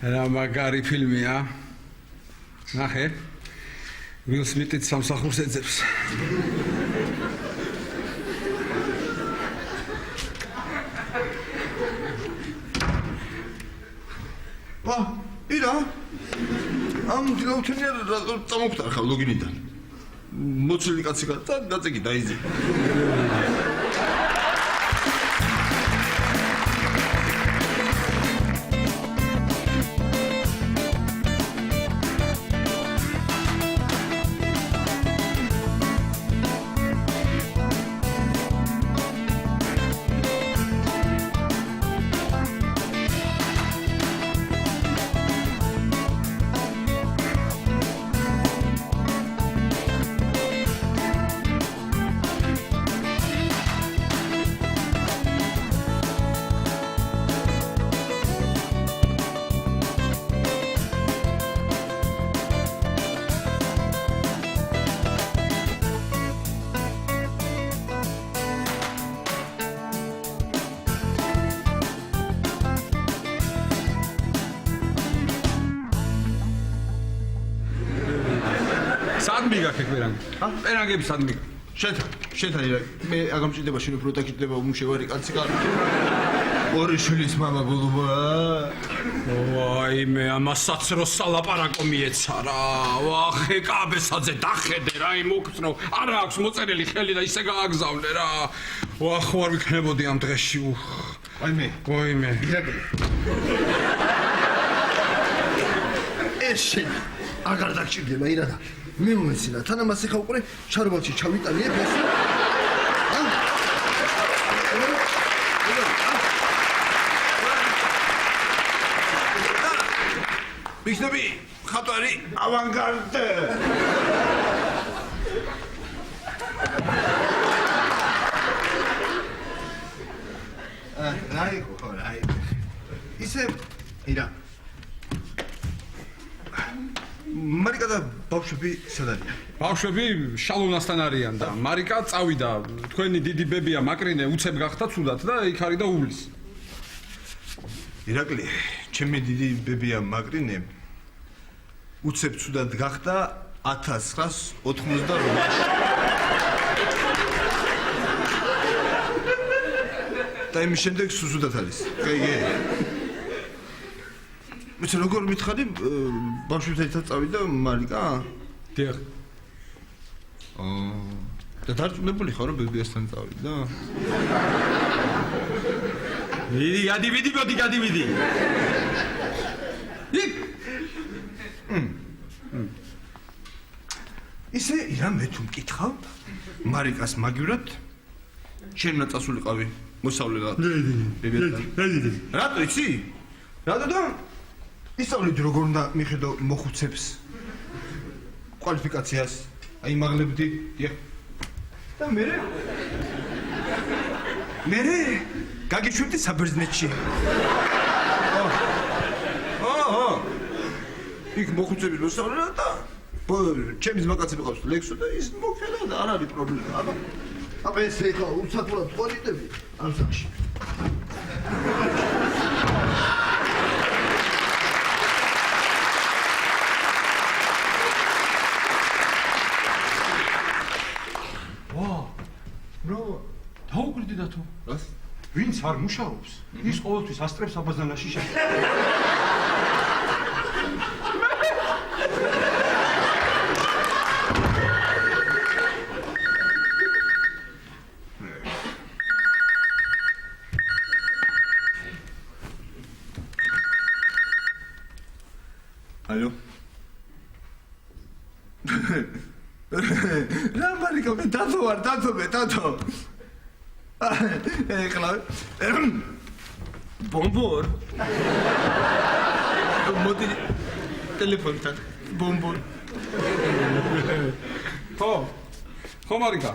რა მაგარი ფილმია. ნახე. Will Smith-ით სამსახურს ეძებს. ირა ამ დილაუთენია რა წამოგვტარხა ლოგინიდან მოცილი კაცი გაწეკი დაიძი სადმი გაქეკ პერანგი? პერანგები სადმი? შეთა ირა მე აგამჭირდება შენ უფრო დაკიდება უმუშევარი კაცი კარ ორი შვილის მამა ბულუბა ვაიმე ამასაც რო სალაპარაკო მიეცა რა ვახე კაბესაძე დახედე რა იმოგწნო არა აქვს მოწერილი ხელი და ისე გააგზავნე რა ვახ ვარ ვიქნებოდი ამ დღეში ვაიმე ეს შენ აღარ დაგჭირდება ირადა მე მომეცინა თანამას ეხა უკვე ჩარბალში ჩავიტანიებ ეს მიხდები ხატვარი ავანგარდე რაი ისე ირა მარიკა და ბავშვები სად არიან? ბავშვები შალონასთან არიან და მარიკა წავიდა თქვენი დიდი ბებია მაკრინე უცებ გახდა ცუდად და იქ არის და უვლის ირაკლი ჩემი დიდი ბებია მაკრინე უცებ ცუდად გახდა 1988-ში და იმის შემდეგ სუსუდად არის კაი მეც როგორ მითხარი ბავშვებთან ერთად წავიდა მარიკა? დიახ. და დარწმუნებული ხარ რომ ბებიასთან წავიდა? მიდი, გადივიდი. ისე ირა მე თუ მკითხავ მარიკას მაგივრად შენ უნდა წასულიყავი მოსავლელად. ბებიასთან. რატო იცი? რატო და ისწავლით როგორ უნდა მიხედო მოხუცებს კვალიფიკაციას აი მაგლებდი და მერე გაგიშვებდი საბერძნეთში იქ მოხუცების მოსავლელად და ჩემი ძმაკაცები ყავს ლექსო და ის მოგხედა და არ არის პრობლემა აბა ეს ეხლა უსათურად ყოლიდები ამ სახში დაუკვირდი დათო. რას? ვინც არ მუშაობს, ის ყოველთვის ასწრებს აბაზანაში შეშ. ალო? რა მარიკა მე დათო ვარ, დათო. ეხლა ბომბორ მოდი ტელეფონთან ბომბორ ხო მარიკა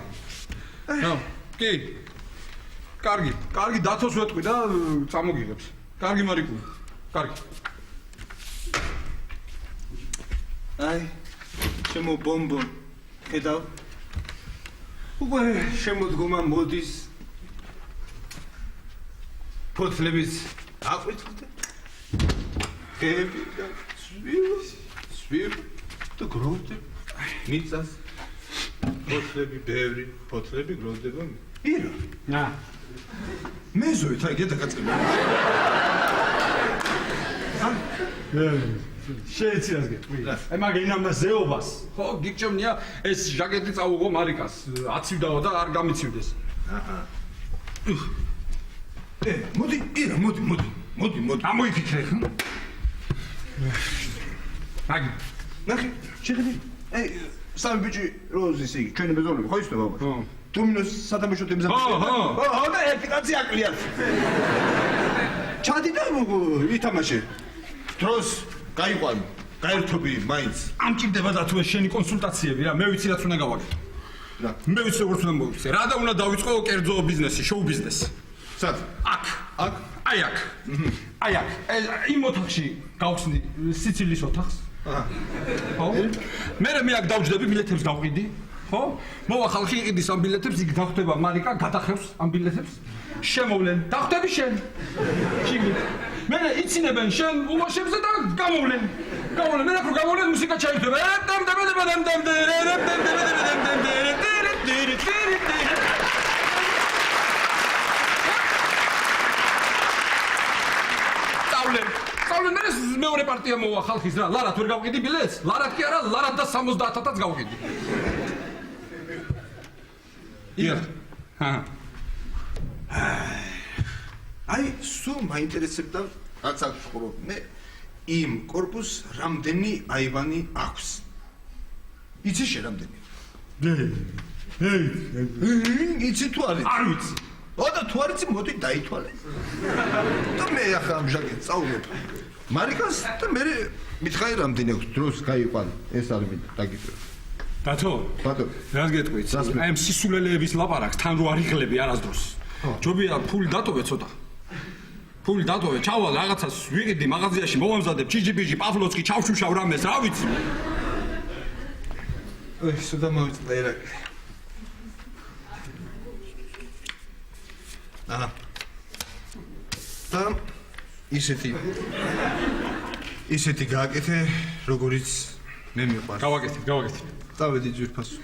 კი კარგი დათოს ვეტყვი და წამოგიღებს კარგი მარიკული კარგი აი შემო ბომბო ხედავ უკვე შემოდგომა მოდის ფოთლების აყვით ხეები და სვირ და გროვდება. მიწას ფოთლები ბევრი, ფოთლები გროვდება. ირა. ნა. მე ზოით აი გადაგაწყვეტა. შეეციას გეტყვი. აი მაგ იმას ზეობას. ხო, გიგჭებნია ეს ჟაკეტი წავუღო მარიკას. აცივდაო და არ გამიცივდეს. მოდი, ირა, მოდი. ამოიფიქრე. აი, ნახე, შეხედე. აი, სამი ბიჭი როზის იგი, ჩვენი ბეზოლები, ხო იცნო ბაბა? ხო. დომინოს სათამაშოდ ემზადება. ხო, და ეპიკაცი აკლია. ჩადი და ითამაშე. დროს გაიყვან, გაერთობი მაინც. ამჭირდება და თუ ეს შენი კონსულტაციები რა, მე ვიცი რაც უნდა გავაკეთო. რა? მე ვიცი როგორც უნდა მოვიქცე. რა და უნდა დავიწყო კერძო ბიზნესი, შოუ ბიზნესი. სად? აქ. აი აქ. იმ ოთახში გავხსნი სიცილის ოთახს. ხო? მე აქ დავჯდები ბილეთებს გავყიდი. ხო? მოვა ხალხი იყიდის ამ ბილეთებს, იქ დახვდება მარიკა, გადახევს ამ ბილეთებს. შემოვლენ, დახვდები შენ. შიგნით. მე იცინებენ შენ უმოშებზე და გამოვლენ. მე რო გამოვლენ მუსიკა ჩაირთვება. სწავლენ მე მეორე პარტია მოვა ხალხის რა, ლარად ვერ გავყიდი ბილეთს? ლარად კი არა, ლარად და 70,000-ად გავყიდი. იერთ. აი, სულ მაინტერესებდა რაც აქვს ხოლმე. მე იმ корпуს რამდენი აივანი აქვს? იცი შე რამდენი? იცი თუ არ იცი? არ ვიცი. და თუ არ იცი, მოდი დაითვალე. და მე ახლა ამ ჟაკეტს წავუღებ. მარიკას და მე მითხარი რამდენი აქვს დროს გაიყვან ეს არ მინდა დაგიწევ. ბათო, რას გეტყვით? აი ამ სისულელეების ლაპარაკს თან რო არ იღლები არასდროს. ჯობია ფული დატოვე ცოტა. ფული დატოვე, ჩავალ რაღაცას ვიყიდი მაღაზიაში, მოვამზადებ ჩიჯიბიჯი, პაფლოცკი, ჩავშუშავ რამეს, რა ვიცი. სუდა მოვიწდა ერაკლი. და ისეთი გააკეთე, როგორიც მე მიყვარს. გავაკეთე. წავედი ძვირფასო.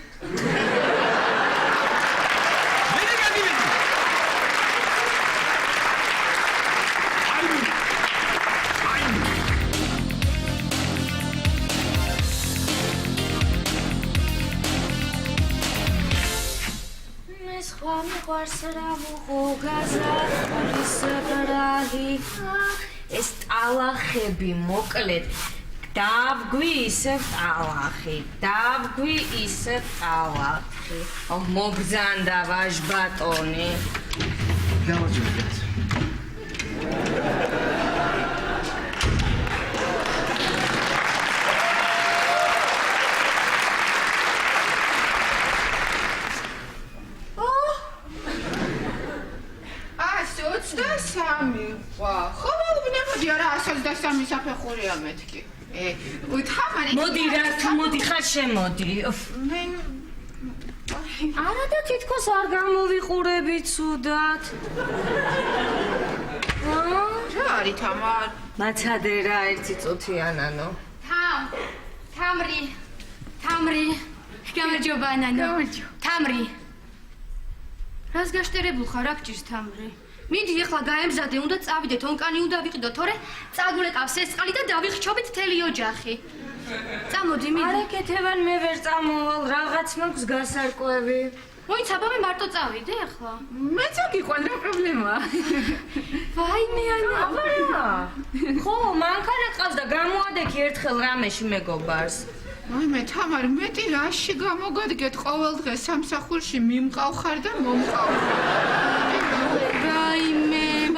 მიყვარს რა მოგაზაფურის ბრალი ეს ტალახები მოკლედ დავგვი ისევ ტალახი მოგზანდა ვაჟბატონი გამარჯობა ხო მოგნებოდი არა 123 საფეხურია მეთქი. მოდი რა თუ მოდი ხარ შემოდი. მე არა და თითქოს არ გამოვიყურები ცუდად. რა არის თამარ? მაცადე რა ერთი წუთიანანო. თამრი. გამარჯობა ნანო. თამრი. რას გაშტერებულ ხარ აქ ჭირს თამრი? მინდი ეხლა გაემზადე, უნდა წავიდეთ, ონკანი უნდა ვიყიდო, თორე წაგულეკავს ეს წყალი და დავიხჩობით თელი ოჯახი. წამოდი, მინდი. არა კეთებან მე ვერ წამოვალ, რაღაც მაქვს გასარკვევი. მოიცა, ბაბე მარტო წავიდე ახლა. მეც აგიყვან რა პრობლემაა? ვაიმე ანა. აბა. ხო, მანქანა ყავს და გამოადექი ერთხელ რამეში მეგობარს. მე თამარ, მეტი რაში გამოგადგეთ ყოველ დღე სამსახურში მიმყავ ხარ და მომყავ.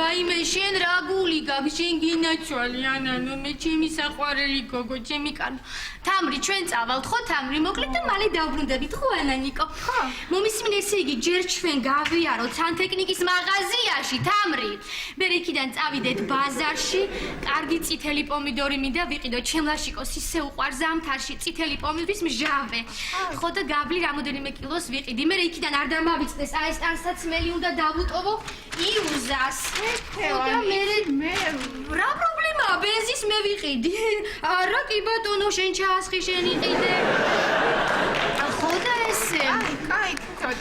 ვაიმე, შენ რა გული გაქვს, შენ გინაცვალი ანანო, მე ჩემი საყვარელი გოგო, ჩემი კანო. თამრი, ჩვენ წავალთ, ხო თამრი, მოკლედ და მალე დავბრუნდებით, ხო ანანიკო? ხო. მომისმინე ესე იგი, ჯერ ჩვენ გავიაროთ სანტექნიკის მაღაზიაში, თამრი. მერე იქიდან წავიდეთ ბაზარში, კარგი წითელი პომიდორი მინდა ვიყიდო, ჩემ ლაშიკოს ისე უყვარს ზამთარში წითელი პომიდორის მჟავე. ხო და გაბლი რამოდენიმე კილოს ვიყიდი, მერე იქიდან არ დამავიწყდეს, აი ეს ტანსაცმელი უნდა დავუტოვო იუზას. მე რა პრობლემა მა ბენზინს მე ვიყიდი. არა კი ბატონო შენ ჩაასხი შენი ყიდე. ხო და ესე. კაი,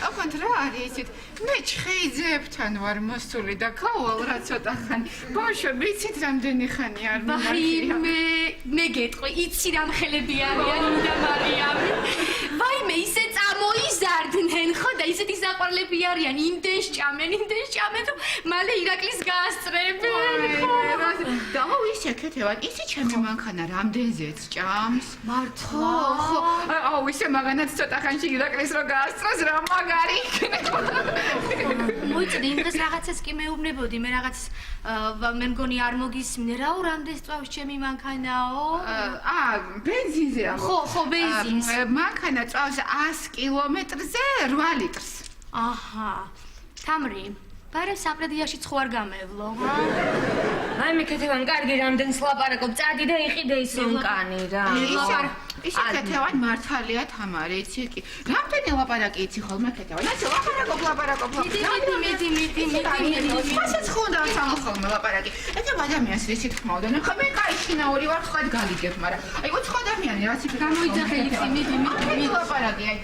აბანთ რა არის ისეთ? მე ჩხეიძეებთან ვარ მოსული და გავალ რა ცოტა ხანი. ბავშვო, ვიცით რამდენი ხანი არ ვაი მე გეტყვი, იცი რამ ხელები არიან უნდა მარიამი. ვაიმე ისე წამოიზარდნენ ხო და ისეთი საყვარლები არიან იმდენ სჭამენ რომ მალე ირაკლის გაასწრებენ. და ისე ქეთევან, ისი ჩემი მანქანა რამდენზეც ჭამს? მართლა? ხო, აუ ისე მაგანაც ცოტა ხანში ირაკლის რო გაასწროს რა მაგარი იქნება. მოიწდი იმ დღეს რაღაცას კი მეუბნებოდი მე რაღაც მე მგონი არ მოგისმინე რაო რამდენს წვავს ჩემი მანქანაო ბენზინზეა ხო ბენზინს მანქანა წვავს 100 კილომეტრზე 8 litrს აჰა თამრი ბარემ საპრედიაში ხო არ გამევლო აი მე ქეთევან კარგი რამდენს ლაპარაკობ წადი და იყიდე ის უკანი რა ისე ქეთევან მართალია თამარი იცი კი რამდენი ლაპარაკი იცი ხოლმე ქეთევან ასე ლაპარაკობ მიდი მასაც ხო უნდა სამხოლმე ლაპარაკი ეს ადამიანს ისე თქმაოდან ხა მე კაი შინაური ვარ თქვა გალიგებ მაგრამ აი უცხო ადამიანი რაც იქ გამოიძახე მიდი ლაპარაკი აი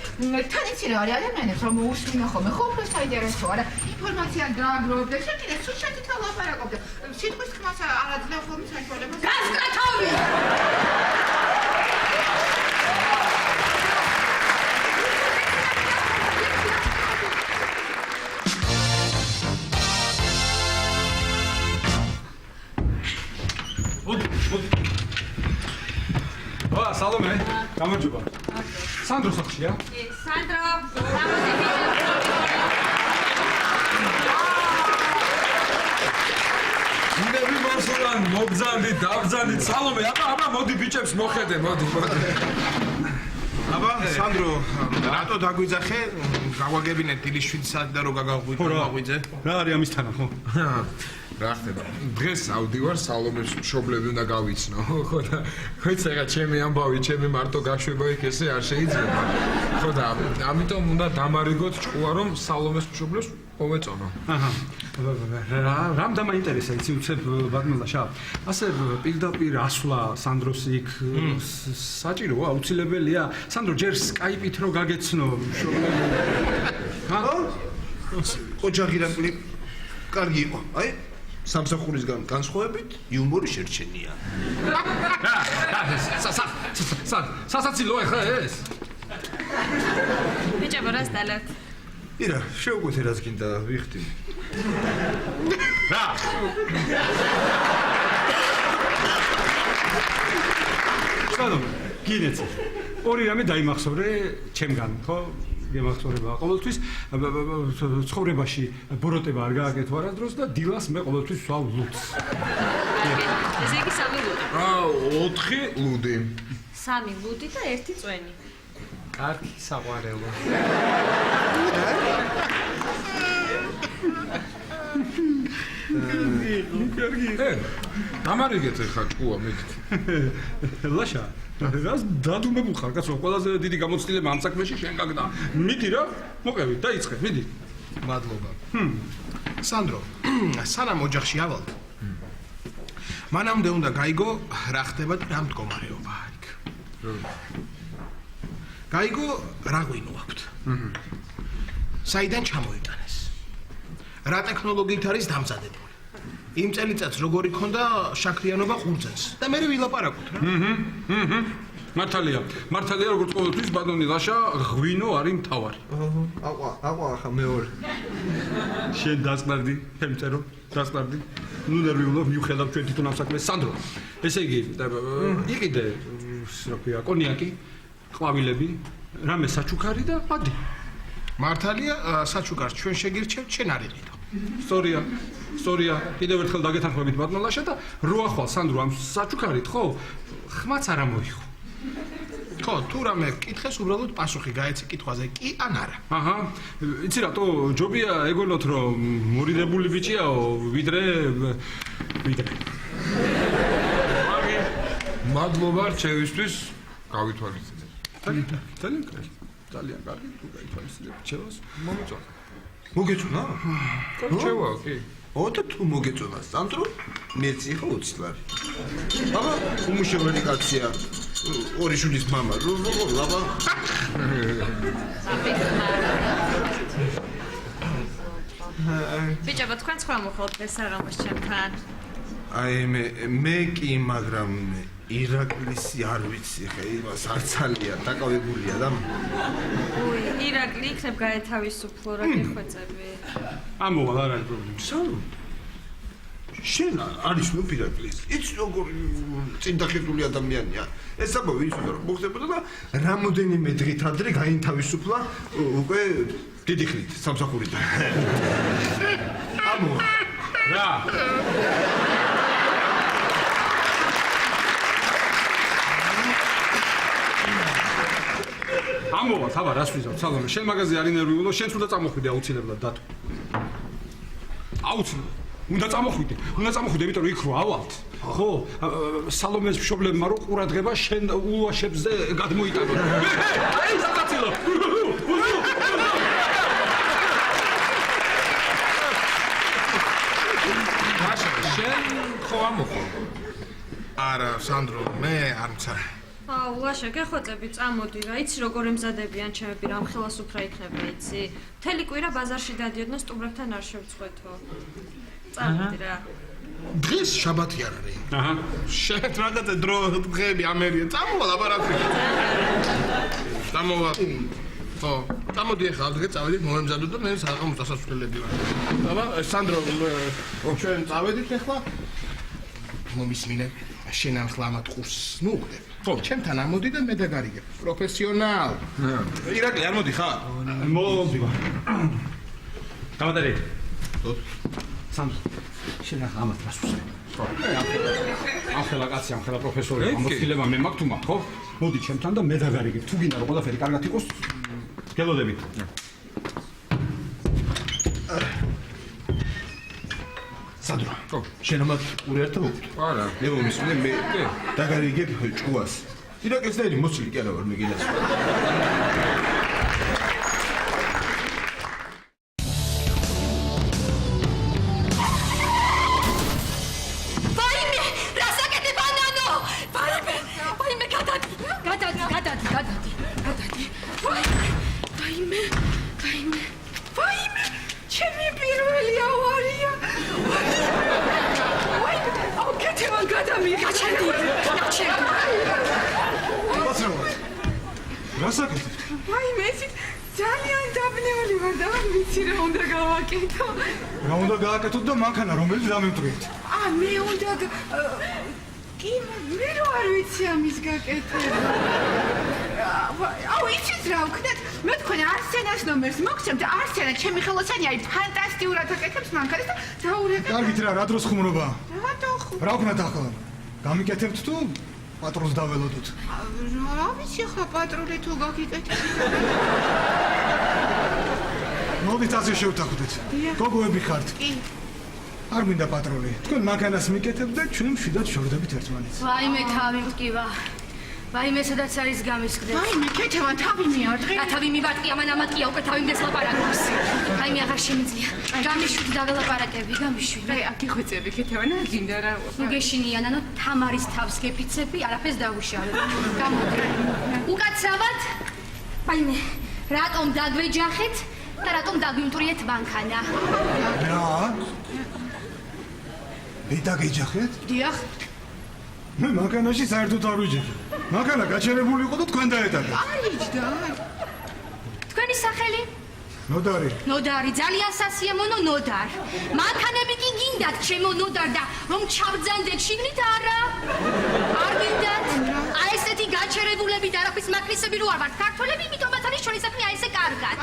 თან იცი რა არის ადამიანებს რომ მოусმინა ხოლმე ხო უფრო საინტერესო არა ინფორმაცია გააგროვებ და შეკიდე სულ შეთითო ლაპარაკობ და სიტყვის თქმას არ აძლევ ხოლმე საშუალებას გასკრათავი სალომე, გამარჯობა. სანდრო სახშია? სანდრო, ინები მოსულან, მოგზავნით, დავზავნით. სალომე, აბა, მოდი ბიჭებს მოხედე, მოდი. აბა, სანდრო, რატო დაგვიძახე? გაგვაგებინეთ დილის 7 საათი და რო გაგვიძე. რა არის ამის თანა, ხო? რა ხდება? დღეს ავდივარ სალომეს მშობლები უნდა გავიცნო. ხო და ხოიცა რა ჩემი ამბავი, ჩემი მარტო გაშვება იქ ესე არ შეიძლება. ხო და ამიტომ უნდა დამარიგოთ ჭკუა რომ სალომეს მშობლებს მომეწონო. აჰა. რამ დამაინტერესა იცი უცებ ბატონლაშა. ასე პირდაპირ ასვლა სანდროს იქ საჭიროა, აუცილებელია. სანდრო ჯერ სკაიპით რო გაგეცნო მშობლები. ჰა? ოჯახი რაკლი კარგი იყო. აი სამსახურისგან განსხვავებით იუმორი შერჩენია. სასაცილოა ხა ეს? ბიჭებო რას დალევთ? ირა, შევგვეთე რაც გინდა ვიხდი. რა? სალომე, გინეცი. ორი რამე დაიმახსოვრე ჩემგან, ხო? გემახსოვრება ყოველთვის ცხოვრებაში ბოროტება არ გააკეთო არადროს და დილას მე ყოველთვის ვსვავ ლუდს. ესე იგი 3 ლუდი. 4 ლუდი. 3 ლუდი და 1 წვენი. კარგი საყვარელო. კარგი. დამარიგეთ ხა ჭკუა მეკით. ლაშა რას დადუმებულ ხარ კაცო ყველაზე დიდი გამოცდილება ამ საქმეში შენ გაგდა მიდი რა მოყევი დაიწყე მიდი მადლობა სანდრო სანამ ოჯახში ავალთ მანამდე უნდა გაიგო რა ხდება და რა მდგომარეობაა იქ გაიგო რა ღვინო აქვთ საიდან ჩამოიტანეს რა ტექნოლოგიით არის დამზადებული იმ წელიწადს როგორი ქონდა შაქრიანობა ყურძენს და მე ვილაპარაკოთ რა მართალია როგორც ყოველთვის ბატონი ლაშა ღვინო არის მთავარი აყვა ახლა მეორე შენ დასწრდი თემწერო დასწრდი ნუ ნერვიულობ მივხედავ ჩვენ თვითონ ამ საქმეს სანდრო ესე იგი იყიდე რა ქვია კონიაკი ყვავილები რამე საჩუქარი და ადი მართალია საჩუქარს ჩვენ შეგირჩევთ შენ არ იყიდო სწორია კიდევ ერთხელ დაგეთანხმებით ბატონლაშა და რო ახვალ სანდრო ამ საჩუქარით ხო ხმაც არ მოიხო ხო თუ რამე კითხეს უბრალოდ პასუხი გაეცი კითხვაზე კი ან არა აჰა იცი რატო ჯობია ეგონოთ რომ მორიდებული ბიჭიაო ვიდრე მადლობა რჩევისთვის გავითვალისწინეთ ძალიან კარგი თუ გაითვალისწინეთ რჩევას მომეწონა მოგეწონა რჩევა კი ოდო თუ მოგეწონა სანდრო მეც იყო 20 ლარი აბა უმუშევარი კაცია ორი შვილის მამა როგორ ლაბა ბიჭებო თქვენ სხვა მოხალთ ეს აღამოს ჩემთან აი მე კი მაგრამ ირაკლისი არ ვიცი ხე იმას არცალია დაკავებულია და უი ირაკლი იქნებ გაეთავისუფლო რა გეხვეწები ამოვალ არ არის პრობლემა სანუ შენ არის ნუ ირაკლისი იცი როგორ წინდახედული ადამიანია ეს აბა ვის უნდა მოხდებოდა და რამოდენიმე დღით ადრე გაინთავისუფლა უკვე დიდი ხნით სამსახურიდან ამოვალ რა ამოვა თაბა რას ვიზავ სალომე შენ მაგაზე არ ინერვიულო შენც უნდა წამოხვიდე აუცილებლად დათო აუცილებლად უნდა წამოხვიდე იმიტომ რომ იქ რო ავალთ ხო სალომეს მშობლებმა რო ყურადღება შენ ულვაშებზე გადმოიტანო აი საკაცილო მაშა შენ ხო ამოხო არა სანდრო მე არ მცარ აუ ლაშა გეხვეწები წამოდი რა იცი როგორ ემზადებიან ჩემები რამ ხელასუფრა იქნება იცი მთელი კვირა ბაზარში დადიოდნენ სტუმრებთან არ შევწყვეტო წამოდი რა დღეს შაბათი არ არის აჰა შენ რაღაცა დრო დღეები ამერია წამოვა ლაბარაკი წამოვა ხო წამოდი ახლა დღე წავედი მომემზადო და მე საღამოს დასასრულებელი ვარ აბა სანდრო ჩვენ წავედით ახლა მომისმინე შენ ახლა ამათ ყურს ნუღდებ ხო ჩემთან ამოდი და მე დაგარიგებ პროფესიონალ ირაკლი არ მოდი ხარ მოდი გამადარი სანდრო შენ ახლა ამათ რას უსწრებ ხო ახლა კაცი ახლა პროფესორი ამოხილება მე მაქვს თუ მაქვს ხო მოდი ჩემთან და მე დაგარიგებ თუ გინდა რომ ყველაფერი კარგად იყოს გელოდები სანდრო ხო შენ ამათ ყური ერთად მოგვთ არა მე მომისმინე მე დაგარიგებ ჭუას ირაკლის და ერი მოსული კი არა ვარ მე გილას რა უნდა გააკეთოთ და მანქანა რომელიც დამემტვრიეთ. მე უნდა კი მე რო არ ვიცი ამის გაკეთება. იცით რა ვქნათ? მე თქვენ არსენას ნომერს მოგცემთ და არსენა ჩემი ხელოსანი არის ფანტასტიურად აკეთებს მანქანას და დაურეკეთ. კარგით რა დროს ხუმრობა? რატო ხუმრობა? რა ვქნათ ახლა? გამიკეთებთ თუ პატრონს დაველოდოთ? რა ვიცი ხა პატრონი თუ გაგიკეთებთ. მოდით ასე შევთანხმდეთ. გოგოები ხართ? კი. არ მინდა პატრონი. თქვენ მანქანას მიკეთებთ და ჩვენ მშვიდად შორდებით ერთმანეთს. ვაიმე თავი მტკივა. ვაიმე სადაც არის გამისკდეთ. ვაიმე ქეთევან თავი მიარდღე. რა თავი მივატყი ამან ამატყია უკვე თავი მდეს ლაპარაკობს. ვაიმე აღარ შემიძლია. გამიშვიდი და ველაპარაკები, გამიშვიდი. აი აქ იხვეწები ქეთევან არ გინდა რა. ნუ გეშინიან, ანუ თამარის თავს გეფიცები, არაფერს დაუშავებ. გამოდრე. უკაცრავად? ვაიმე, რატომ დაგვეჯახეთ? და რატომ დაგვიმტვრიეთ მანქანა? რა? მე დაგეჯახეთ? დიახ. მე მანქანაში საერთოდ არ ვიჯახე. მანქანა გაჩერებული იყო და თქვენ დაეტანეთ. არიჯდა. თქვენი სახელი? ნოდარი. ნოდარი, ძალიან სასიამოვნო ნოდარ. მანქანები კი გინდათ, ჩემო ნოდარ და რომ ჩავბძანდეთ შიგნით არა? არ გინდათ? აი ესეთი გაჩერებულები და არაფრის მაკნისები რო არ ვართ ქართველები, იმიტომაც არის ჩვენი საქმე აი ესე კარგად.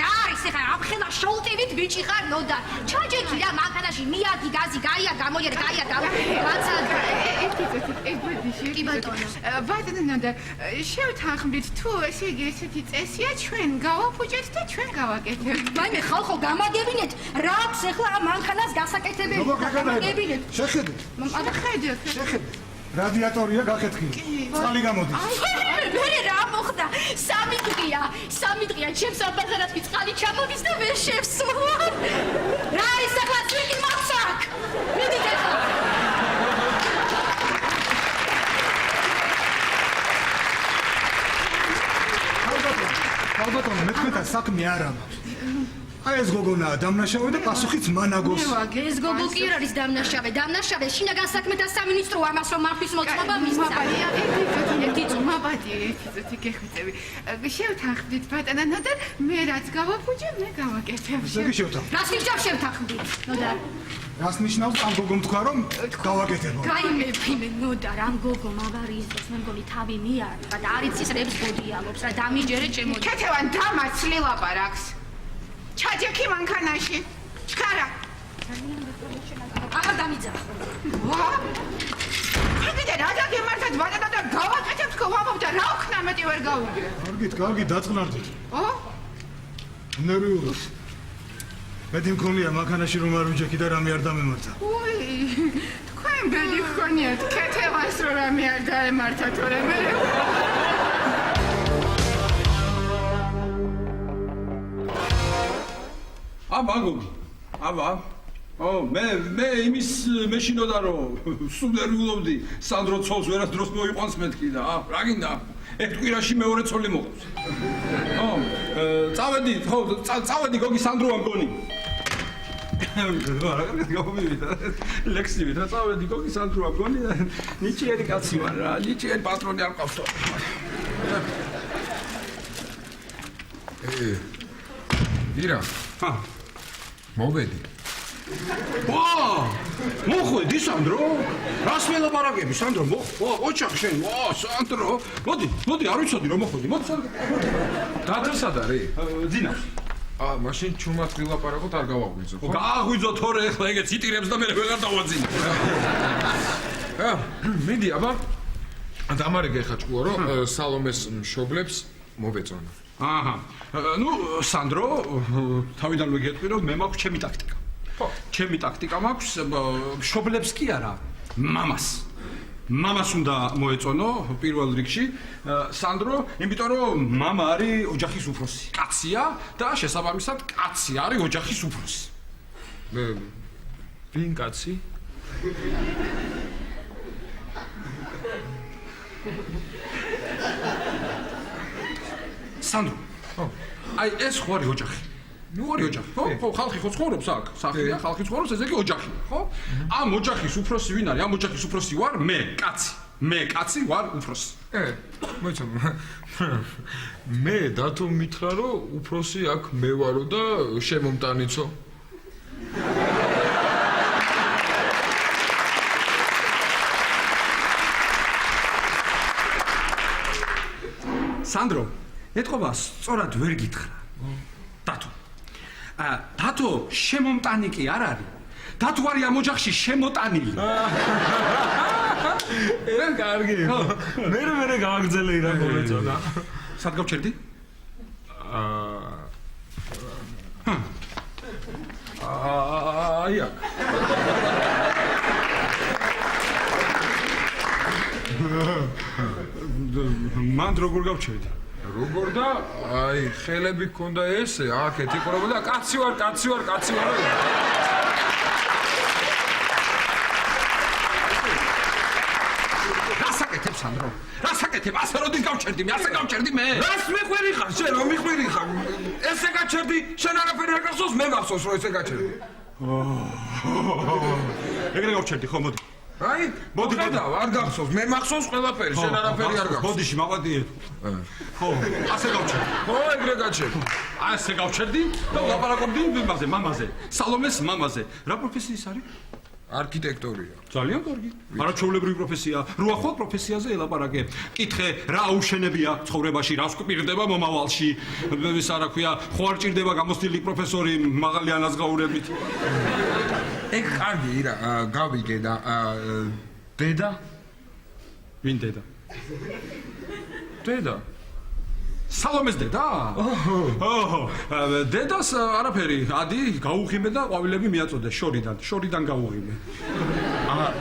რა არის ეხლა ამხელა შოუტივით ბიჭი ხარ ნოდარ. ჩაჯექი რა მანქანაში მიაგი გაზი გაია გამოიერე გაია განცად. კი ბატონო. ბატონო ნოდარ, შევთანხმდით თუ ესე იგი ესეთი წესია ჩვენ გავაფუჭეთ და ჩვენ გავაკეთებთ. ვაიმე ხალხო გამაგებინეთ რა აქვს ეხლა ამ მანქანას გასაკეთებელი და გამაგებინეთ. შეხედეთ. შეხედეთ. რადიატორია გახეთქილი. წყალი გამოდის. მე რა მოხდა? სამი დღეა ჩემს აბაზარად წყალი ჩამოდის და ვერ შევსვარ. რა ის ახლა წვიგი მახსოვს? ალბათ მე თქვენთან საქმე არ აქვს. აი ეს გოგონაა დამნაშავე და პასუხიც მან აგოს. ეს გოგო კი არ არის დამნაშავე, შინაგან საქმეთა სამინისტრო ამას რომ მართვის მოწმობა მისცა. მაბადი, ერთი გეხვეწები. შევთანხმდით ბატონა ნოდარ, მე რაც გავაფუჭე, მე გავაკეთებ. ზოგი შევთანხმდით. რას ნიშნავს შევთანხმდით? ნოდარ. რას ნიშნავს ამ გოგომ თქვა რომ გავაკეთებო? გაიმეფინე ნოდარ, ამ გოგომ ავარიის დროს მე მგონი თავი მიარდა და არ იცის რებს გოდიალობს რა დამიჯერე ჩემო. ქეთევან დამაცლი ლაპარაკს. ჩაჯექი მანქანაში. ჩქარა. აღარ დამიძახო. ვა! ხაგიდა რა დაგემართათ ბატონა და გავაკეთებ თქო ვამობ და რა ვქნა მეტი ვერ გავიგე. კარგი, დაწყნარდით. ო? ნერვიულობს. მეტი მქონია მანქანაში რომ არ ვიჯექი და რამე არ დამემართა. უი! თქვენ ბედი ხონიათ ქეთევას რომ რამე არ დაემართა თორე მე. აბა გოგი. აბა. მე იმის მეშინოდა რომ სულ ნერვიულობდი. სანდრო ცოლს ვერასდროს მოიყვანს მეთქი და რა გინდა? ერთ კვირაში მეორე ცოლი მოყავს. წავედი გოგი სანდროა მგონი. რა გამოვიდა? ლექსივით რა წავედი გოგი სანდროა მგონი და ნიჭიერი კაცი ვარ რა. ნიჭიერი პატრონი არ ყავს. ირა. მოვედი. მოხვედი სანდრო? რას მელაპარაკები სანდრო? ოჩახ შენ. სანდრო. მოდი, არ ვიცოდი რომ მოხვედი. მოდი სანდრო. დათო სად არის? ძინავს. მაშინ ჩუმად ვილაპარაკოთ არ გავაღვიძო, ხო? გააღვიძო თორე ეხლა ეგეც იტირებს და მე ვეღარ დავაძინე. მიდი, აბა. დამარიგე ხა ჭკუა რომ სალომეს მშობლებს მოვეწონა. აჰა. ნუ სანდრო, თავიდანვე გეტყვი რომ მე მაქვს ჩემი ტაქტიკა. ხო, ჩემი ტაქტიკა მაქვს, მშობლებს კი არა, მამას. მამას უნდა მოეწონო პირველ რიგში, სანდრო, იმიტომ რომ მამა არის ოჯახის უფროსი. კაცია და შესაბამისად კაცი არის ოჯახის უფროსი. ვინ კაცი? სანდრო. აი ეს ხო არის ოჯახი. ნუ არის ოჯახი, ხო, ხალხი ხო ცხოვრობს აქ, სახლია, ხალხი ცხოვრობს, ესე იგი ოჯახი, ხო? ამ ოჯახის უფროსი ვინ არის? ამ ოჯახის უფროსი ვარ მე, კაცი. მე კაცი ვარ უფროსი. მოიცოდი. მე დათო მითხრა რომ უფროსი აქ მე ვარო და შემომტანიცო. სანდრო, ეთყობა სწორად ვერ გითხრა. დათო. დათო შემომტანი კი არ არის. დათო არის ამ ოჯახში შემოტანილი. ერა კარგი. მე გააგზელე ირა მომეწონა. სად გავჩერდი? აი აქ. მან როგორ გავჩერდი? როგორ და აი ხელები გქონდა ესე აქეთ იყურება და კაცი ვარ. რასაკეთებ სანდრო? რასაკეთებ? ასე როდის გავჩერდი მე? ასე გავჩერდი მე? რას მიყვერი ხარ შენ რომ მიყვერი ხარ? ესე გაჩერდი შენ არაფერი არ გახსოვს მე გახსოვს რომ ესე გაჩერდი. ეგრე გავჩერდი ხო მოდი. აი მოდი არ გახსოვს მე მახსოვს ყველაფერი შენ არაფერი არ გახსოვს. ბოდიში მავადიე. ხო, ასე გავჩერდი. ხო ეგრე გაჩერდი. ასე გავჩერდი და ვლაპარაკობდი მამაზე, სალომეს მამაზე. რა პროფესიის არის? არქიტექტორია. ძალიან კარგი. არაჩვეულებრივი პროფესია. რუახვალ პროფესიაზე ელაპარაკე. კითხე, რა აუშენებია ცხოვრებაში, რას გვპირდება მომავალში. ეს რა ქვია, ხო არ ჭირდება გამოცდილი პროფესორი მაღალი ანაზღაურებით. ეგ კარგი ირა, გავიგე და დედა? ვინ დედა? დედა. სალომეს დედა? დედას არაფერი, ადი გაუღიმე და ყვავილები მიაწოდე შორიდან გაუღიმე.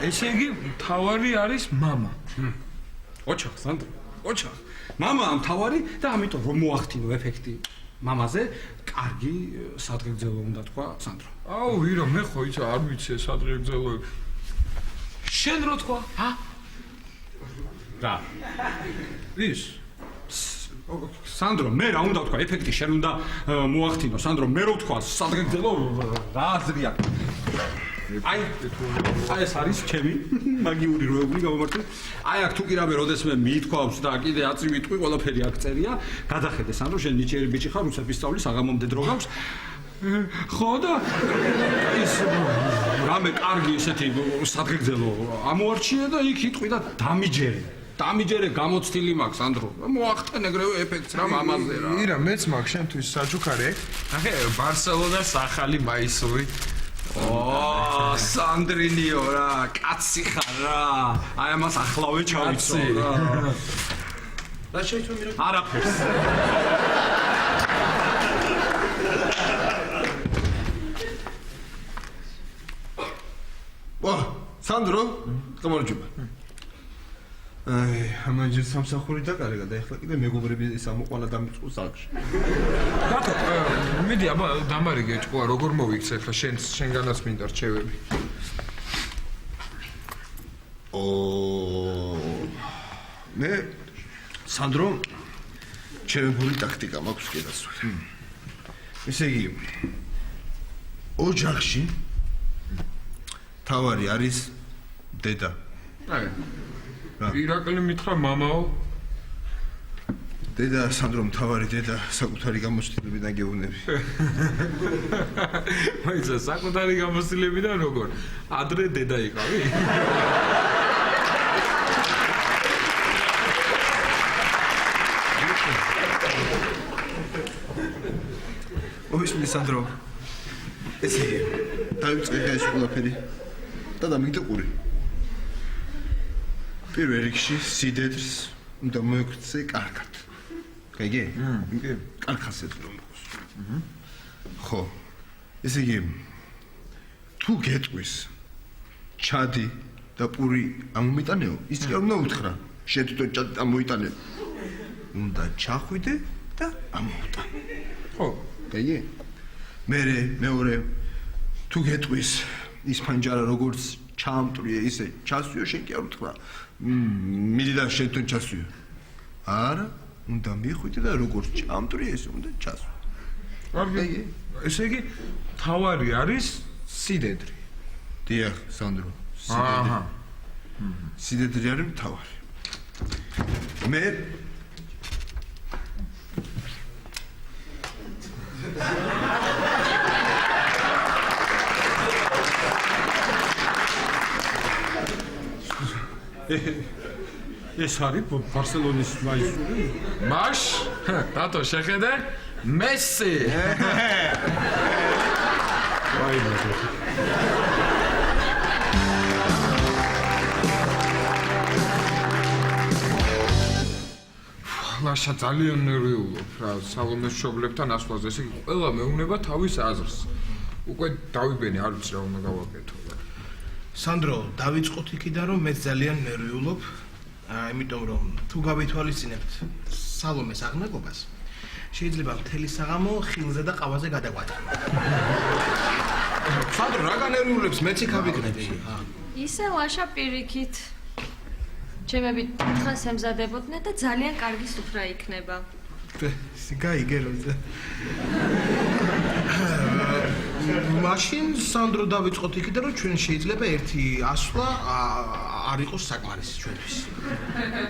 ესე იგი თავარი არის მამა. ოჩახ, სანდრო, ოჩახ. მამაა მთავარი და ამიტომ რომ მოახდინო ეფექტი მამაზე, კარგი სადღეგრძელო უნდა თქვა სანდრო. აუ, ირა, მე ხო იცი არ ვიცი სადღეგრძელოები. შენ რო თქვა? რა? ის სანდრო, მე რა უნდა ვთქვა, ეფექტი შენ უნდა მოახდინო, სანდრო, მე რო ვთქვა, სადღეგრძელო რა აზრი აქვს? აი ეს არის ჩემი მაგიური როებული გამომართული. აი აქ თუ კი რამე როდესმე მიითქვავს და კიდე აწი ვიტყვი, ყველაფერი აქ წერია. გადახედე სანდრო, შენ ნიჭიერი ბიჭი ხარ, რუსების სწავლის აღამომდე დრო გაქვს. ხო და ის რამე კარგი ესეთი სადღეგრძელო ამოარჩიე და იქ იტყვი და დამიჯერე გამოცდილი მაქვს სანდრო. მოახტენ ეგრევე ეფექტს რა მამაზე რა. ირა, მეც მაქვს შენთვის საჩუქარი ეგ. ახე, ბარსელონას ახალი მაისური. სანდრინიო რა, კაცი ხარ რა. აი ამას ახლავე ჩავიცო რა. რა შეიძლება მირა? არაფერს. ვა, სანდრო, გამარჯობა. აი, ამაჟერ სამსახური დაკარგა და ეხლა კიდე მეგობრები ის ამოყვალა დამიწყო ზალში. რატო? მიდი, აბა, დამარი გეჭყვა, როგორ მოვიქცე ახლა შენგანაც მინდა რჩევები. მე სანდრო, ჩემებული ტაქტიკა მაქვს კიდასვე. ესე იგი, ოჯახში თავარი არის დედა. აი. ირაკლი მითხრა მამაო. დედა სანდრო თავარი დედა საკუთარი გამოცდილებიდან გეუბნები. მაიცა საკუთარი გამოცდილებიდან როგორ? ადრე დედა იყავი? მოვისმინე სანდრო. ესე იგი, დავიწყე ეს ყველაფერი და დამიგდე ყური. პირველ რიგში სიდედრს უნდა მოექვთე კარგად. გაიგე? კი. კარგასეთ რომ მოგოს. ხო. ესე იგი, თუ გეტყვის ჩადი და პური ამომიტანეო, ის კი არ უნდა უთხრა. შენ თვითონ ჩადი ამოიტანე. უნდა ჩახვიდე და ამოუტანე. ხო. გაიგე? მეორე თუ გეტყვის ის ფანჯარა როგორც ჩამტრიე ისე ჩასვიო შენ კი არ უთხრა. მიდი და შენ თვითონ ჩასვიო. არა, უნდა მიხვიდე და როგორც ჩამტრიე ისე უნდა ჩასვიო. კარგი. ესე იგი, თავარი არის სიდედრი. დიახ, სანდრო. სიდედრი. სიდედრი არის თავარი. მე ეს არის ბარსელონის მაისური? მაშ, რატო შეხედე? მესი. აი ბატონო. ლაშა ძალიან ნერვიულობ რა სალომეს მშობლებთან ასვლაზე. ესე იგი, ყველა მეუბნება თავის აზრს. უკვე დავიბენე, არ ვიცი რა უნდა გავაკეთო. სანდრო, დავიწყოთ იქიდან რომ მე ძალიან ნერვიულობ. იმიტომ რომ თუ გავითვალისწინებთ სალომეს აღნაგობას, შეიძლება მთელი საღამო ხილზე და ყავაზე გადაგვატანო. სანდრო, რა განერვიულებს მეც იქ ავიკრები. ისე ლაშა პირიქით. ჩემები დღეს ემზადებოდნენ და ძალიან კარგი სუფრა იქნება. გაიგე რომ მაშინ სანდრო დავიწყოთ იქიდან რომ ჩვენ შეიძლება ერთი ასვლა არ იყოს საკმარისი ჩვენთვის.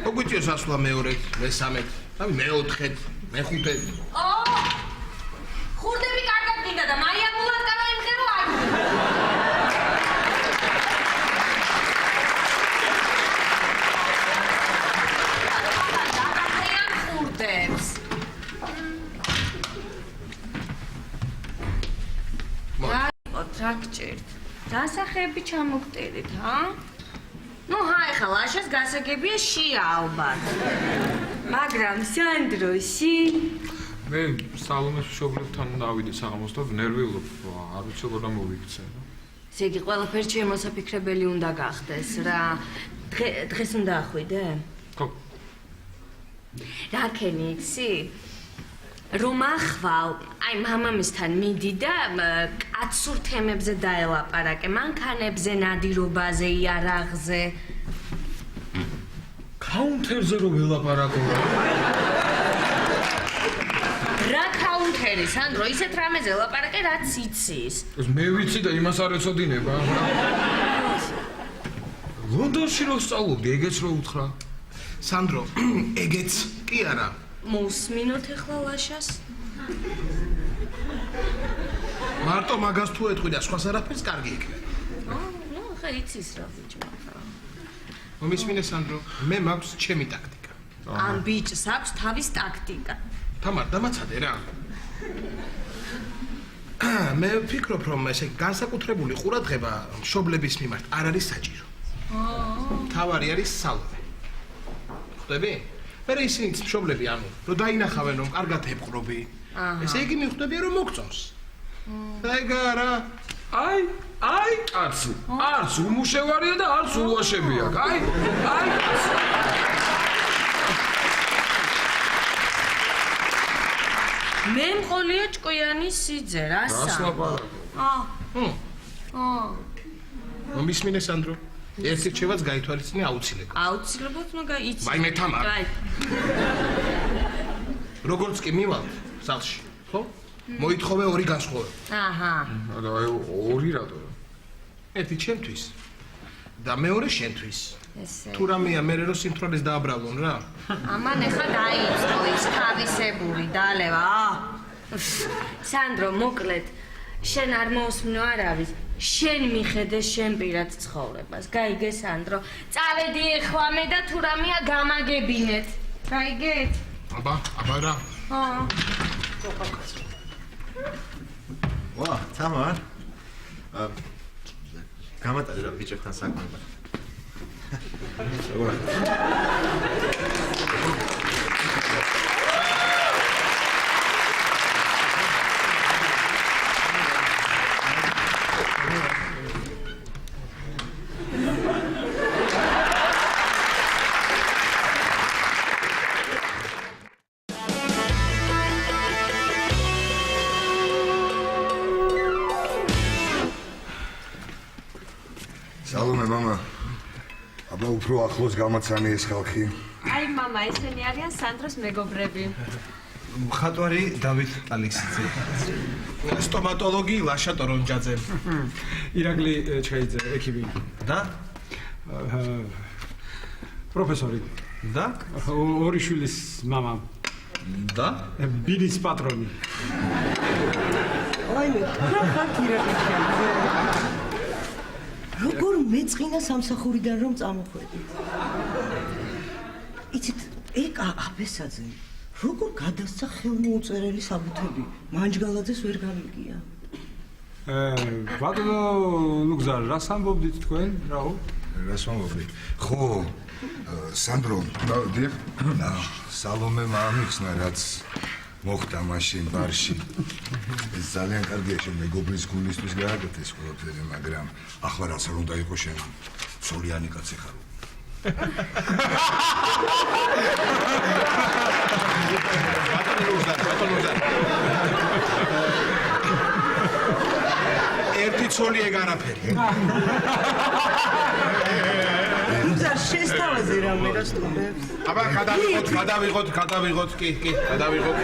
მოგვიწევს ასვლა მეორედ, მესამედ, მეოთხედ, მეხუთედ. ხურდები კარგად მინდა და მაიამულად გადაიმღერო არ. ხურდებს. რა გჭირთ? დასახები ჩამოგტერეთ, ჰა? ნუ ჰაი ხა ლაშას გასაგებია შია ალბათ. მაგრამ სანდროში მე სალომეს მშობლებთან დავიდე საღამოს და ნერვიულობ, არ ვიცი როგორ მოვიქცე. ესე იგი ყველაფერი შემოსაფიქრებელი უნდა გახდეს რა. დღეს უნდა ახვიდე? ხო. რა ქენი იცი? რომ ახვალ, აი მამამისთან მიდი და კაცურ თემებზე დაელაპარაკე, მანქანებზე, ნადირობაზე, იარაღზე. კაუნტერზე რომ ველაპარაკო. შენი სანდრო ისეთ რამეზე ლაპარაკე რაც იცის. მე ვიცი და იმას არ ეცოდინება. ლონდონში რო სწავლობდი, ეგეც რო უთხრა. სანდრო, ეგეც კი არა. მოსმინოთ ახლა ლაშას. მარტო მაგას თუ ეთქვი და სხვას არაფერს კარგი იქნება. ნუ ხა იცის რა ბიჭო. მომისმინე სანდრო, მე მაქვს ჩემი ტაქტიკა. ამ ბიჭს აქვს თავის ტაქტიკა. თამარ დამაცადე რა. მე ვფიქრობ რომ ესე განსაკუთრებული ყურადღება მშობლების მიმართ არ არის საჭირო. თავარი არის სალომე. ხვდები? მე ისინიც მშობლები ანუ რომ დაინახავენ რომ კარგად ებყრობი. ესე იგი მიხვდები რომ მოგწონს. ეგარა აი კაცი, არც უმუშევარია და არც ულაშებია. აი კაცი. მე მყოლია ჭკვიანი სიძე, რასა? რას ლაპარაკობ? მომისმინე სანდრო. ერთი რჩევაც გაითვალისწინე აუცილებლად. აუცილებლად უნდა იცი. ვაიმე თამარ. როგორც კი მივალ სახლში, ხო? მოითხოვე ორი განსხვავება. აჰა. და აი ორი რატო? ერთი ჩემთვის და მეორე შენთვის. ესე. თუ რამეა მე რო სიმთვრალეს დააბრალონ რა. ამან ეხა დაიწყო ის თავისებური დალევა. სანდრო, მოკლედ, შენ არ მოусმინო არავის. შენ მიხედე შენ პირად ცხოვრებას. გაიგე სანდრო? წავედი ეხლა მე და თუ რამეა გამაგებინეთ. გაიგეთ? აბა რა. ვა, თამარ. გამატარე რა ბიჭებთან საქმეა. როგორ? სალომე მამა აბა უფრო ახლოს გამაცანი ეს ხალხი აი მამა ესენი არიან სანდროს მეგობრები მხატვარი დავით ალექსიძე სტომატოლოგი ლაშა ტორონჯაძე ირაკლი ჩხეიძე ექიმი და პროფესორი და ორი შვილის მამა და ბინის პატრონი აი მე რა ხარ ირაკლი როგორ მეწყინა სამსახურიდან რომ წამოხვედი. იცით, ეგ აბესაძე, როგორ გადასცა ხელმოუწერელი საბუთები, მანჯგალაძეს ვერ გამიგია. ბატონო ლუგზარ, რას ამბობდით თქვენ, რაო? რას ვამბობდი? ხო, სანდრო, დიახ, სალომე მაამიხსნა რაც მოხდა მაშინ ბარში. ეს ძალიან კარგია შენ მეგობრის გულისთვის გააკეთეს ყველაფერი, მაგრამ ახლა რაც არ უნდა იყოს შენ ცოლიანი კაცი ხარ. ერთი ცოლი ეგ არაფერი. ლუგზარ შესთავაზე რამე რა სტუმრებს. აბა გადავიღოთ, კი, გადავიღოთ.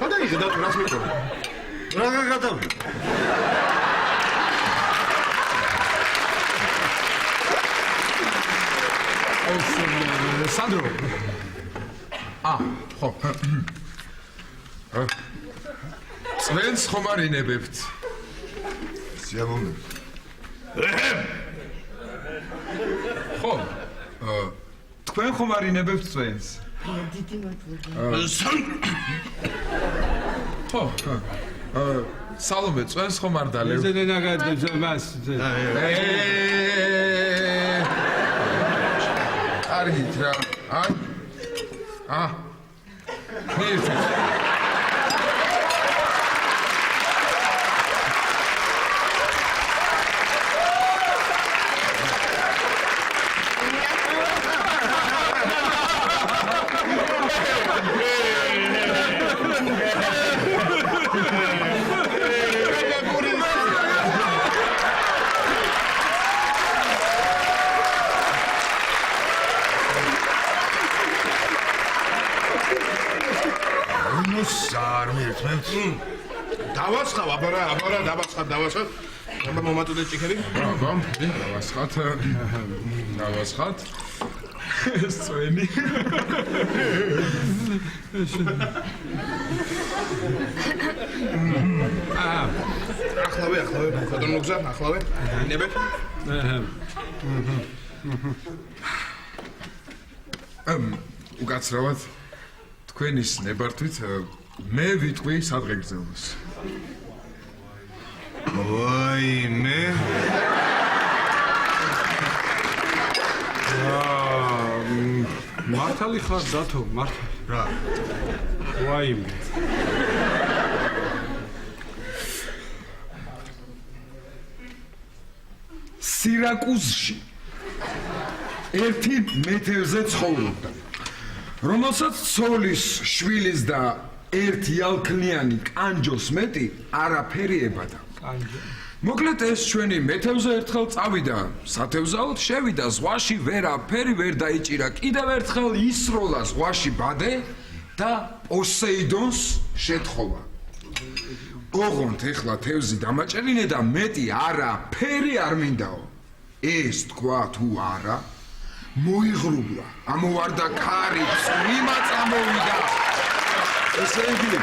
გადაიღე და რას მიყოლე? რა გადავიღე? სანდრო. ხო. წვენს ხომ არ ინებებთ? სიამოვნებით. ხო. თქვენ ხომ არ ინებებთ წვენს? დიდი მადლობა. ხო. სალომე, წვენს ხომ არ დალევ? ესე ნაგადებს მას. კარგით რა. მირჩით. ნუს არ მიერთმევთ? დავასხავ, აბარა, დავასხავ. აბა მომაწოდეთ ჭიქები? აბა, დავასხათ. სწვენი. ახლავე, ბატონ მოგზა, ახლავე. ნებე. უკაცრავად თქვენის ნებართვით მე ვიტყვი სადღეგრძელოს. ვაიმე. მართალი ხარ დათო, მართალი. რა? ვაიმე. სირაკუზში ერთი მეთევზე ცხოვრობდა, რომელსაც ცოლის, შვილის და ერთი ალქნიანი კანჯოს მეტი არაფერი ებადა. მოკლედ ეს ჩვენი მეთევზე ერთხელ წავიდა სათევზაოდ, შევიდა ზღვაში, ვერაფერი ვერ დაიჭირა, კიდევ ერთხელ ისროლა ზღვაში ბადე და პოსეიდონს შეთხოვა. ოღონდ ეხლა თევზი დამაჭერინე და მეტი არაფერი არ მინდაო. ეს თქვა თუ არა, მოიღრუბლა, ამოვარდა ქარი, წვიმა წამოვიდა. ესე იგი,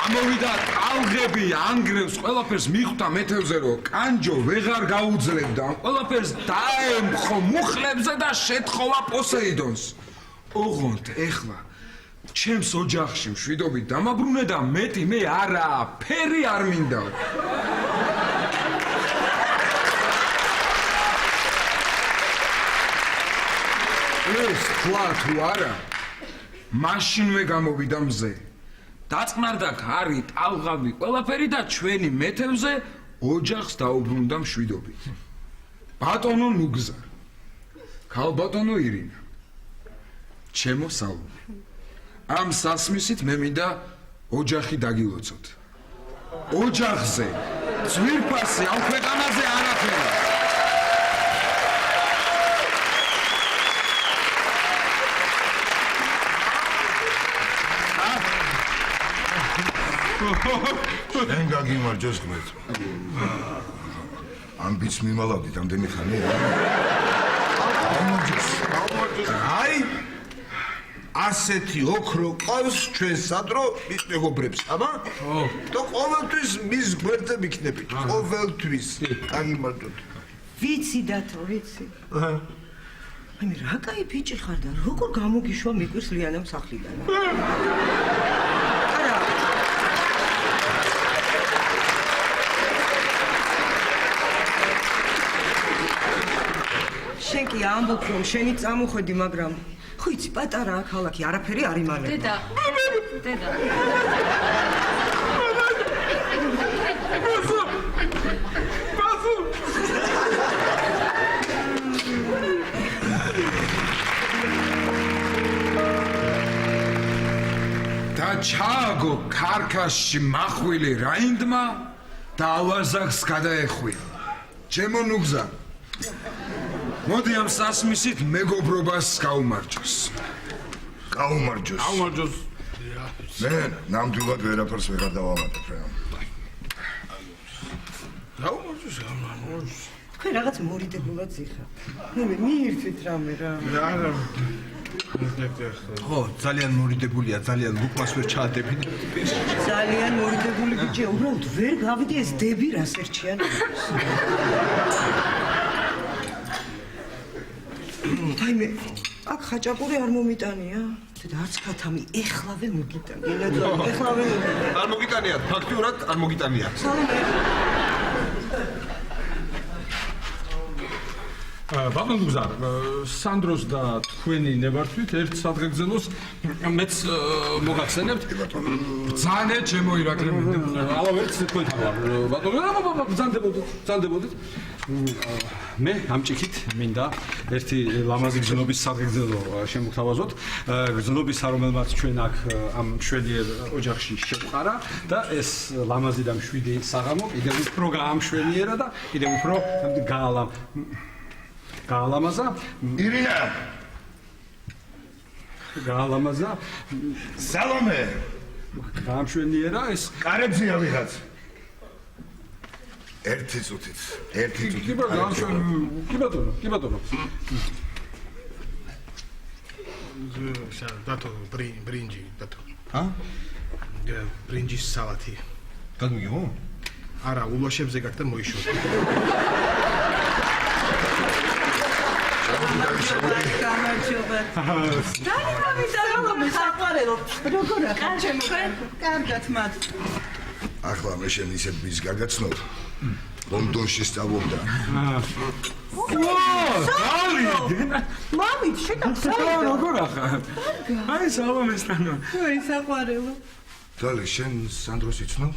ამოვიდა ტალღები, ანგრევს, ყველაფერს მიხვდა მეთევზე, რომ კანჯო ვეღარ გაუძლებდა, ყველაფერს დაემხო მუხლებზე და შეთხოვა პოსეიდონს. ოღონდ ეხლა ჩემს ოჯახში მშვიდობით დამაბრუნე და მეტი მე არაფერი არ მინდა. ეს თქვა თუ არა, მაშინვე გამოვიდა მზე. დაწყნარდა ქარი, ტალღები, ყველაფერი და ჩვენი მეთევზე ოჯახს დაუბრუნდა მშვიდობით. ბატონო ნუგზა, ქალბატონო ირინა, ჩემო სალომე. ამ სასმისით მე მინდა ოჯახი დაგილოცოთ. ოჯახზე ძვირფასი ამ ქვეყანაზე არაფერია. შენ გაგიმარჯოს ღმერთო. ამბიც მიმალავდით ამდენი ხანია. აი ასეთი ოქრო ყავს ჩვენ სადრო მის მეგობრებს, აბა? და ყოველთვის მის გვერდზე იქნებით. ყოველთვის. გაგიმარჯოთ. ვიცი დათო, ვიცი. აი რა კაი ბიჭი ხარ და როგორ გამოგიშვა მიკვირს ლიანამ სახლიდან. შენ კი ამბობ რომ შენი წამოხვედი, მაგრამ ხო იცი პატარაა ქალაქი, არაფერი არ იმალება. დედა. და ჩააგო ქარქაშში მახვილი რაინდმა და ავაზაკს გადაეხვია. ჩემო ნუგზა, მოდი ამ სასმისით მეგობრობას გაუმარჯოს. გაუმარჯოს. მე ნამდვილად ვერაფერს ვეღარ დავამატებ რა. გაუმარჯოს. თქვენ რაღაც მორიდებულად ზიხართ. მე მიირთვით რამე რა. არა. ხო, ძალიან მორიდებულია, ძალიან უკმას ვერ ჩაადებინე. ძალიან მორიდებული ბიჭია, უბრალოდ ვერ გავიდი ეს დები რას ერჩიან. აი მე აქ ხაჭაპური არ მომიტანია? და არც ქათამი ეხლავე მოგიტანია. ეხლავე არ მოგიტანია, ფაქტიურად არ მოგიტანია. ბატონ გუზარ, სანდროს და თქვენი ნებართვით ერთ სადღეგრძელოს მეც მოგახსენებთ. ბრძანე ჩემო ირაკლი. ალავერც თქვენთან ვარ. ბატონო, ბრძანდებოდით. მე ამ ჭიქით მინდა ერთი ლამაზი გზნობის სადღეგრძელო შემოგთავაზოთ. გზნობის რომელმაც ჩვენ აქ ამ მშვენიერ ოჯახში შევყარა და ეს ლამაზი და მშვიდი საღამო კიდევ უფრო გაამშვენიერა და კიდევ უფრო გაალამაზა. ირინა. გაალამაზა. სალომე, გამშვენიერა ეს. კარებზია ვიღაც. ერთი წუთით. კი ბატონო. დათო ბრინჯი დათო. ა? ბრინჯის სალათი. გადმიგიღო? არა, ულოშებზე გაქვს და მოიშოვა. გამარჯობა. დავამიტანო საყვარელო. როგორ ახლა ჩემო? კარგად მათ. ახლა მე შენ ისეთ ბიძ გაგაცნობ. ლონდონში სწავლობდა. დალი! მამით, შეგახსოვდა როგორ ახლა? აი სალომესთანო. აი საყვარელო. დალი, შენ სანდროს იცნობ?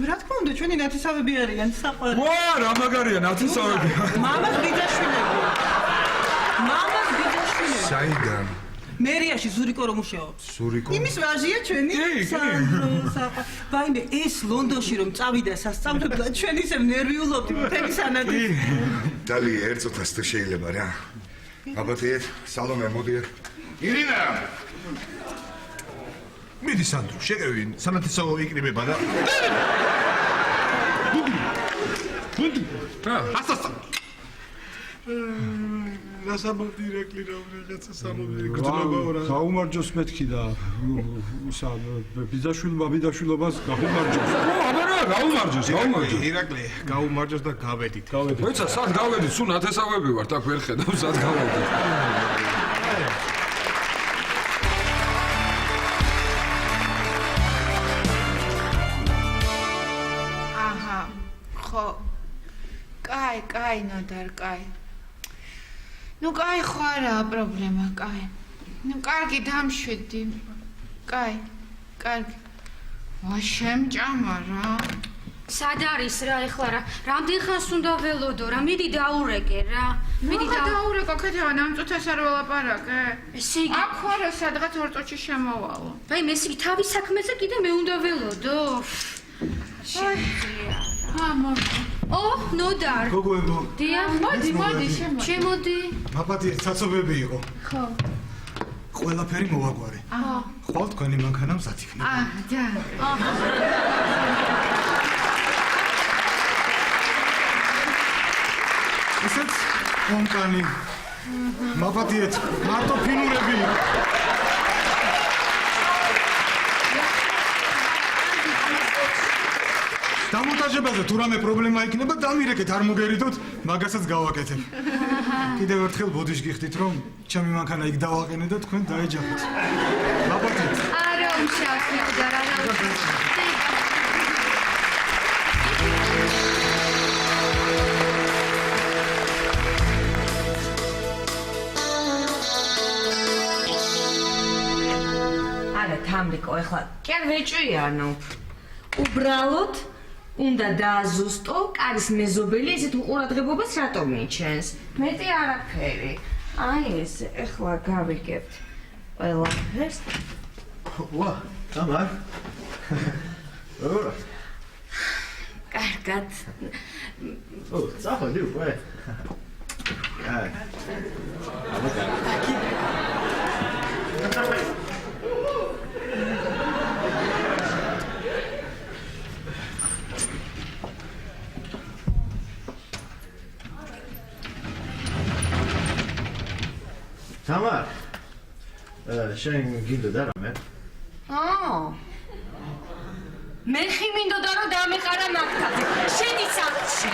რა თქმა უნდა, ჩვენი ნათესავები არიან, საყვარელო. რა მაგარია ნათესავები. მამას ბიძაშვილები. საიდან? მერიაში ზურიკო რომ მუშაობს. ზურიკო? იმის ვაჟია ჩვენი. ვაიმე, ეს ლონდონში რომ წავიდა სასწავლებლად, ჩვენ ისე ნერვიულობთ მთელი სანადირო. დალი, ერთ წუთას თუ შეიძლება რა. აბათიეთ, სალომე, მოდი. ირინა! მიდი სანდრო, შეგევი, სანათესავო იკრიბება და ასასა. ნასაბამდი ირაკლი რა რაღაცა სამომერი გძნობა რა. გაუმარჯოს მეთქი და ისა ბიძაშვილობას გაუმარჯოს. აბა გაუმარჯოს. ირაკლი, გაუმარჯოს და გავედით. ვეცა სად გავედით? სულ ნათესავები ვართ, აქ ვერ ხედავ სად გავედით. აჰა. ხო. კაი, ნოდარ, კაი. ნუ კაი ხო არაა პრობლემა, კაი. ნუ კარგი დამშვიდი. კაი. შემჭამა რა. სად არის რა ეხლა რა? რამდენ ხანს უნდა ველოდო რა? მიდი დაურეკე რა. მიდი დაურეკო, ქეთევან ამ წუთას არ ველაპარაკე. ესე იგი აქ ხარ სადღაც ორ წუთში შემოვალო. აი მე ესე იგი თავის საქმეზე კიდე მე უნდა ველოდო. ნოდარ. გოგოებო. დიახ, მოდი, შემოდი. მაპატიეთ ცაცობები იყო. ხო. ყველაფერი მოვაგვარე. ხვალ თქვენი მანქანა მზად იქნება. და. ესეც კონკანი. მაპატიეთ, მარტო ფინურები. დამონტაჟებაზე თუ რამე პრობლემა იქნება, დამირეკეთ, არ მოგერიდოთ, მაგასაც გავაკეთებ. კიდევ ერთხელ ბოდიშ გიხდით, რომ ჩემი მანქანა იქ დავაყენე და თქვენ დაეჯახეთ. მაპატიეთ. არა უშავსი და რა. არა თამრიკო, ეხლა კი არ ვეჭვიანო. უბრალოდ უნდა დააზუსტო კარის მეზობელი ესეთ უყურადღებობას რატომ მიჩენს? მეტი არაფერი. აი ეს ეხლა გავიგებთ ყველაფერს. ვა, თამარ. ora. კარგად. წახვედი უკვე. აი. თამარ შენ გინდოდა რამე? მე ხი მინდოდა რომ დამეყარა მაგთაზე. შედი სახლში.